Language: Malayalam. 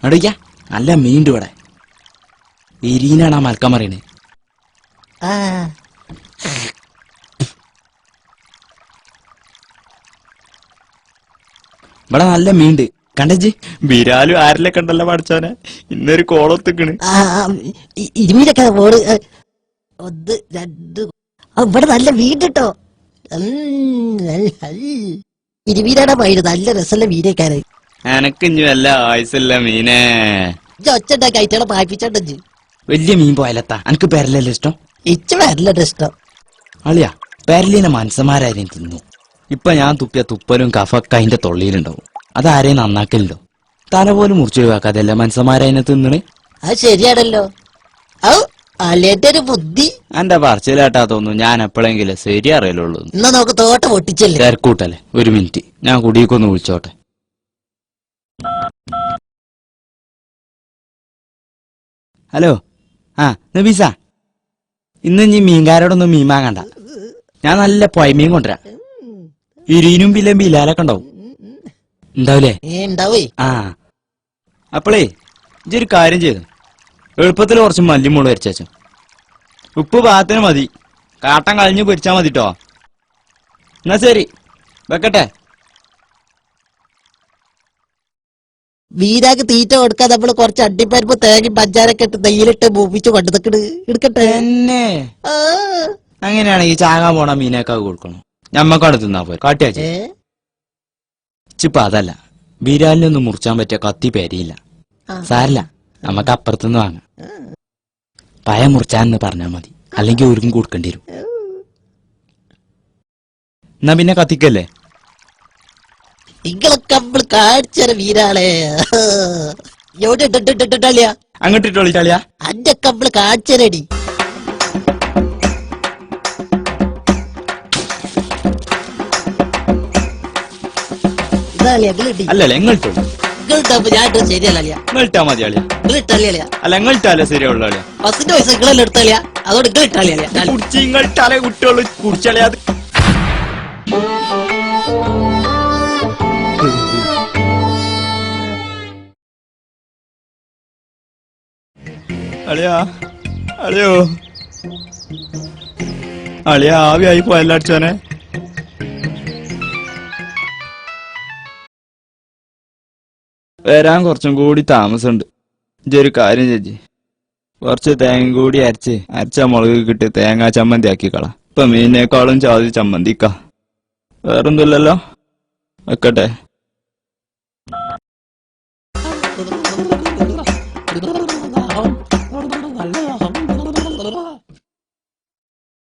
അടിക്ക നല്ല മീണ്ട് ഇവിടെ. ഇരീനാണ് ആ മൽക്കാൻ പറയണേ. ഇവിടെ നല്ല മീണ്ട് കണ്ടേജ്. ബിരാലും ആരിലൊക്കെ ഉണ്ടല്ലോ പഠിച്ചോനെ. ഇന്നൊരു കോളൊത്തിക്കണ്. ഇരുമീനൊക്കെ പോണ്. ഒന്ന് രണ്ട് ഇവിടെ നല്ല മീൻ കിട്ടോ. ഇരുമീനാണ് മീന്. നല്ല രസമുള്ള മീനേക്കാര്. എനക്ക് ഇനി വല്ല ആയുസല്ല മീനെ. ഒച്ചുണ്ടാക്കി അയറ്റകളെ പായിപ്പിച്ചോണ്ടു. വലിയ മീൻ പോയാലെത്താ. എനിക്ക് പെരലല്ലേ ഇഷ്ടം. ഇച്ചു വരല്ലട്ടോ ഇഷ്ടം. അളിയാ പെരലിനെ മനസ്സന്മാരാരെയും തിന്നു. ഇപ്പൊ ഞാൻ തുപ്പിയ തുപ്പലും കഫൊക്കെ അതിന്റെ തൊള്ളിയിലുണ്ടാവും. അതാരെയും നന്നാക്കലുണ്ടോ? തല പോലും മുറിച്ചു ഒഴിവാക്കാതല്ല മനസ്സന്മാരതിനെ തിന്നണേ. അത് ശരിയാണല്ലോ. അല്ലേന്റെ ഒരു ബുദ്ധി. എന്റെ പറച്ചിലാട്ടാ തോന്നുന്നു. ഞാൻ എപ്പോഴെങ്കിലും ശരി അറിയലുള്ളൂ. എന്നാ നമുക്ക് തോട്ടം പൊട്ടിച്ചല്ലേ. തിരക്കൂട്ടല്ലേ. ഒരു മിനിറ്റ് ഞാൻ കുടിയേക്കൊന്ന് വിളിച്ചോട്ടെ. ഹലോ. ആ നബീസ, ഇന്ന് ഇനി മീൻകാരോടൊന്നും മീൻ വാങ്ങണ്ട. ഞാൻ നല്ല പൊയ്മീൻ കൊണ്ടുവരാം. ഇരീനും ബില്ലും ബിലാലൊക്കെ ഉണ്ടാവും. ഉണ്ടാവൂലേ? ഉണ്ടാവേ. ആ അപ്പളേ ഇതൊരു കാര്യം ചെയ്തു. എളുപ്പത്തിൽ കുറച്ച് മല്ലിമുളക് അരച്ചു. ഉപ്പ് പാകത്തിന് മതി. കാട്ടം കളഞ്ഞ് പൊരിച്ചാ മതിട്ടോ. എന്നാ ശരി വെക്കട്ടെ. വീരാക്ക് തീറ്റ കൊടുക്കാൻ നമ്മള് കുറച്ച് അണ്ടിപ്പരിപ്പ് തേങ്ങയും പഞ്ചാരൊക്കെ ഇട്ട് നെയ്യിലിട്ട് മൂപ്പിച്ച് കൊണ്ടുതക്കണ് എടുക്കട്ടെ. എന്നെ അങ്ങനെയാണെങ്കിൽ ചാകാൻ പോണ മീനൊക്കെ കൊടുക്കണം. ഞമ്മക്കവിടെ തിന്നാ പോയി കാട്ടിയാച്ചേ. ഇച്ചിപ്പ അതല്ല, ബിരാലിനൊന്നും മുറിച്ചാൻ പറ്റിയ കത്തി പേരിയില്ല. സാരില്ല, നമുക്ക് അപ്പുറത്തുനിന്ന് വാങ്ങാം. പഴം മുറിച്ചാന്ന് പറഞ്ഞാൽ മതി. അല്ലെങ്കിൽ ഒരുക്കും കൊടുക്കേണ്ടി വരും. എന്നാ പിന്നെ കത്തിക്കല്ലേ. നിങ്ങളൊക്കെ നമ്മള് കാണിച്ചര വീരാളെ. അങ്ങോട്ട് ഇട്ടോളിച്ചാളിയാ. അഞ്ചൊക്കെ നമ്മള് കാണിച്ചരടി. അല്ലല്ലേ എങ്ങോട്ടോ ഞാൻ ശരിയല്ല. ഇട്ടാ മതി അളിയാ. ഇട്ടല്ലേ അല്ല എങ്ങോട്ടാലേ ശരിയുള്ളൂ അളിയാ. ബസിന്റെ പൈസ നിങ്ങളെല്ലാം എടുത്തല്ല. അതോട് നിങ്ങൾ ഇട്ടാളിയാ. കുടിച്ച് ഇങ്ങോട്ടാലേ കുട്ടികള് കുടിച്ചളിയാ. അളിയാ അളിയോ അളിയാ ആവിയായി പോയല്ല അടിച്ചോനെ. വരാൻ കുറച്ചും കൂടി താമസമുണ്ട്. ഇതൊരു കാര്യം ചേച്ചി, കുറച്ച് തേങ്ങ കൂടി അരച്ച മുളക് കിട്ടി തേങ്ങാ ചമ്മന്തി ആക്കിക്കളാ. ഇപ്പൊ മീനേക്കാളും ചാതി ചമ്മന്തിക്ക. വേറൊന്നുമില്ലല്ലോ. വെക്കട്ടെ.